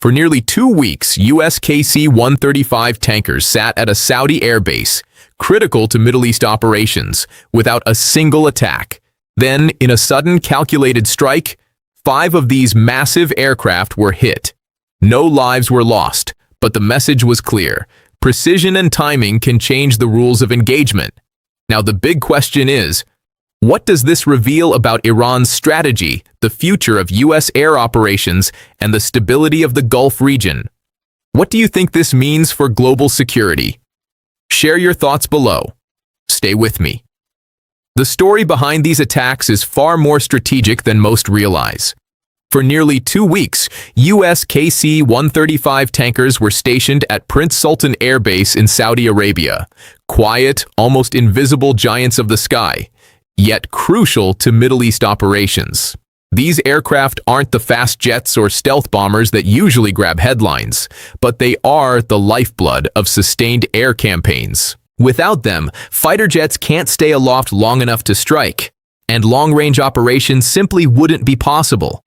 For nearly 2 weeks, U.S. KC-135 tankers sat at a Saudi air base, critical to Middle East operations, without a single attack. Then, in a sudden calculated strike, 5 of these massive aircraft were hit. No lives were lost, but the message was clear. Precision and timing can change the rules of engagement. Now the big question is, what does this reveal about Iran's strategy, the future of U.S. air operations, and the stability of the Gulf region? What do you think this means for global security? Share your thoughts below. Stay with me. The story behind these attacks is far more strategic than most realize. For nearly 2 weeks, U.S. KC-135 tankers were stationed at Prince Sultan Air Base in Saudi Arabia, quiet, almost invisible giants of the sky, yet crucial to Middle East operations. These aircraft aren't the fast jets or stealth bombers that usually grab headlines, but they are the lifeblood of sustained air campaigns. Without them, fighter jets can't stay aloft long enough to strike, and long-range operations simply wouldn't be possible.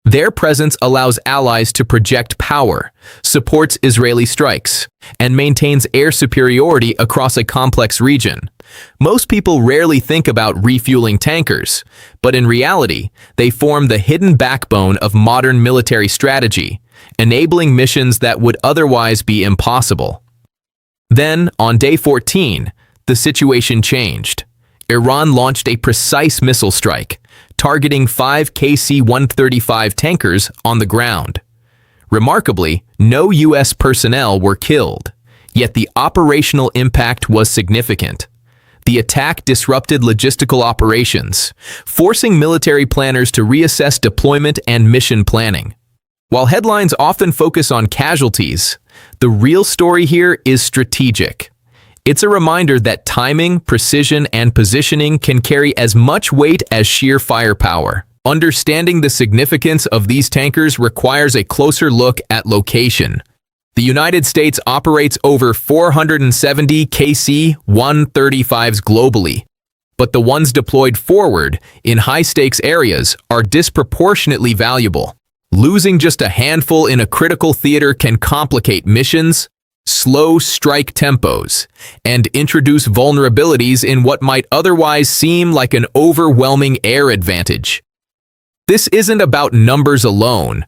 Their presence allows allies to project power, supports Israeli strikes, and maintains air superiority across a complex region. Most people rarely think about refueling tankers, but in reality, they form the hidden backbone of modern military strategy, enabling missions that would otherwise be impossible. Then, on day 14, the situation changed. Iran launched a precise missile strike, targeting 5 KC-135 tankers on the ground. Remarkably, no U.S. personnel were killed, yet the operational impact was significant. The attack disrupted logistical operations, forcing military planners to reassess deployment and mission planning. While headlines often focus on casualties, the real story here is strategic. It's a reminder that timing, precision, and positioning can carry as much weight as sheer firepower. Understanding the significance of these tankers requires a closer look at location. The United States operates over 470 KC-135s globally, but the ones deployed forward in high-stakes areas are disproportionately valuable. Losing just a handful in a critical theater can complicate missions, slow strike tempos, and introduce vulnerabilities in what might otherwise seem like an overwhelming air advantage. This isn't about numbers alone.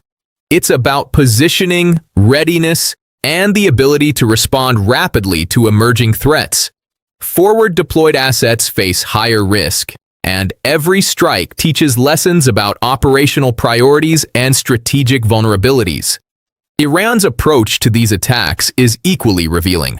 It's about positioning, readiness, and the ability to respond rapidly to emerging threats. Forward-deployed assets face higher risk, and every strike teaches lessons about operational priorities and strategic vulnerabilities. Iran's approach to these attacks is equally revealing.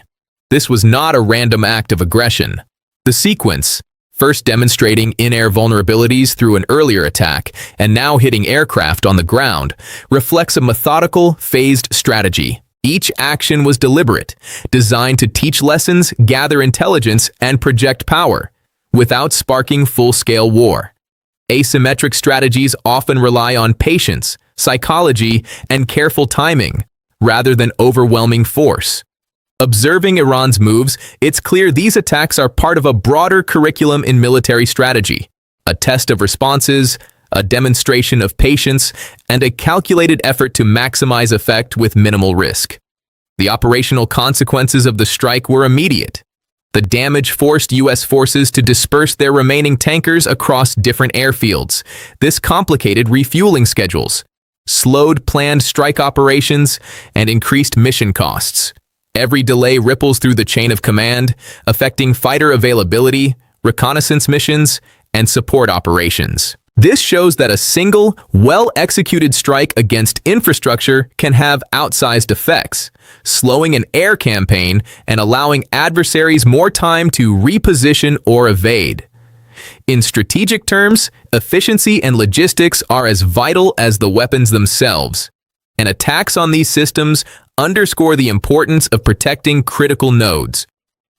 This was not a random act of aggression. The sequence, first demonstrating in-air vulnerabilities through an earlier attack and now hitting aircraft on the ground, reflects a methodical, phased strategy. Each action was deliberate, designed to teach lessons, gather intelligence, and project power, without sparking full-scale war. Asymmetric strategies often rely on patience, psychology, and careful timing, rather than overwhelming force. Observing Iran's moves, it's clear these attacks are part of a broader curriculum in military strategy, a test of responses, a demonstration of patience, and a calculated effort to maximize effect with minimal risk. The operational consequences of the strike were immediate. The damage forced U.S. forces to disperse their remaining tankers across different airfields. This complicated refueling schedules, slowed planned strike operations, and increased mission costs. Every delay ripples through the chain of command, affecting fighter availability, reconnaissance missions, and support operations. This shows that a single, well-executed strike against infrastructure can have outsized effects, slowing an air campaign and allowing adversaries more time to reposition or evade. In strategic terms, efficiency and logistics are as vital as the weapons themselves, and attacks on these systems underscore the importance of protecting critical nodes.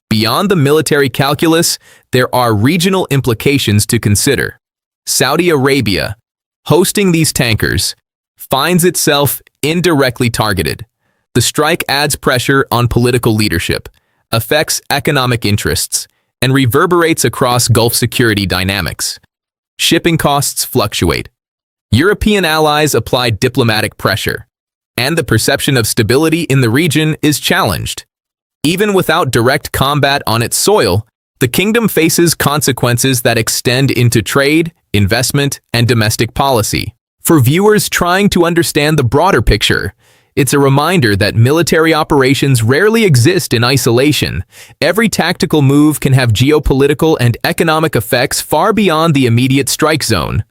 Beyond the military calculus, there are regional implications to consider. Saudi Arabia, hosting these tankers, finds itself indirectly targeted. The strike adds pressure on political leadership, affects economic interests, and reverberates across Gulf security dynamics. Shipping costs fluctuate. European allies apply diplomatic pressure. and the perception of stability in the region is challenged. Even without direct combat on its soil, the kingdom faces consequences that extend into trade, investment, and domestic policy. For viewers trying to understand the broader picture, it's a reminder that military operations rarely exist in isolation. Every tactical move can have geopolitical and economic effects far beyond the immediate strike zone.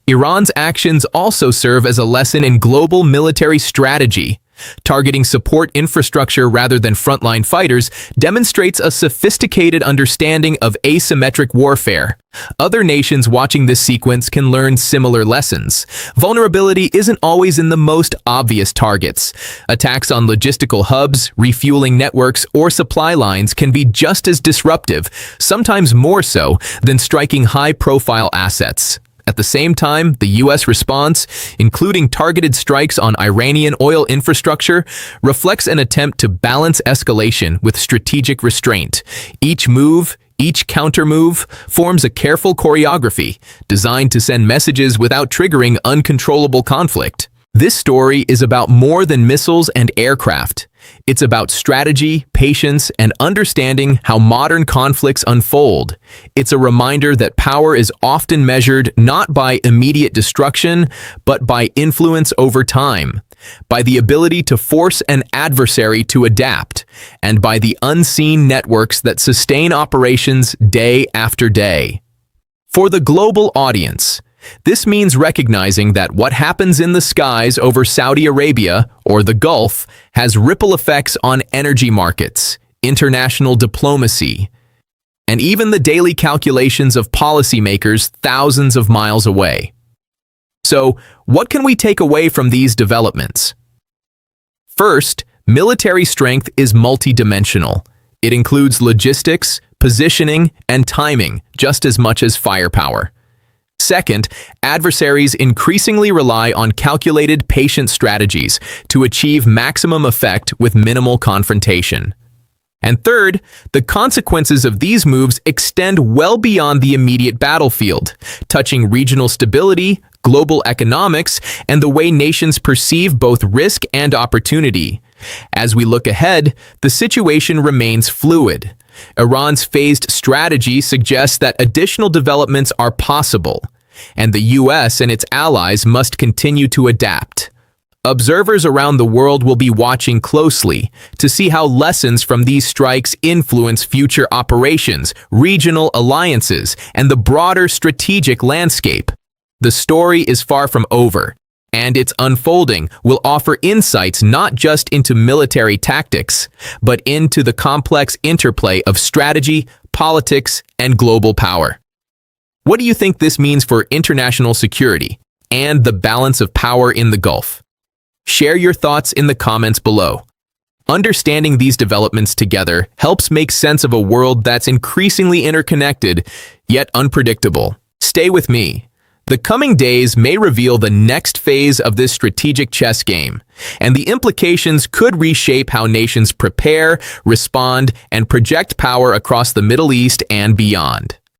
Iran's actions also serve as a lesson in global military strategy. Targeting support infrastructure rather than frontline fighters demonstrates a sophisticated understanding of asymmetric warfare. Other nations watching this sequence can learn similar lessons. Vulnerability isn't always in the most obvious targets. Attacks on logistical hubs, refueling networks, or supply lines can be just as disruptive, sometimes more so, than striking high-profile assets. At the same time, the U.S. response, including targeted strikes on Iranian oil infrastructure, reflects an attempt to balance escalation with strategic restraint. Each move, each counter-move, forms a careful choreography designed to send messages without triggering uncontrollable conflict. This story is about more than missiles and aircraft. It's about strategy, patience, and understanding how modern conflicts unfold. It's a reminder that power is often measured not by immediate destruction, but by influence over time, by the ability to force an adversary to adapt, and by the unseen networks that sustain operations day after day. For the global audience, this means recognizing that what happens in the skies over Saudi Arabia or the Gulf has ripple effects on energy markets, international diplomacy, and even the daily calculations of policymakers thousands of miles away. So, what can we take away from these developments? First, military strength is multidimensional. It includes logistics, positioning, and timing just as much as firepower. Second, adversaries increasingly rely on calculated, patient strategies to achieve maximum effect with minimal confrontation. And third, the consequences of these moves extend well beyond the immediate battlefield, touching regional stability, global economics, and the way nations perceive both risk and opportunity. As we look ahead, the situation remains fluid. Iran's phased strategy suggests that additional developments are possible, and the U.S. and its allies must continue to adapt. Observers around the world will be watching closely to see how lessons from these strikes influence future operations, regional alliances, and the broader strategic landscape. The story is far from over, and its unfolding will offer insights not just into military tactics, but into the complex interplay of strategy, politics, and global power. What do you think this means for international security and the balance of power in the Gulf? Share your thoughts in the comments below. Understanding these developments together helps make sense of a world that's increasingly interconnected, yet unpredictable. Stay with me. The coming days may reveal the next phase of this strategic chess game, and the implications could reshape how nations prepare, respond, and project power across the Middle East and beyond.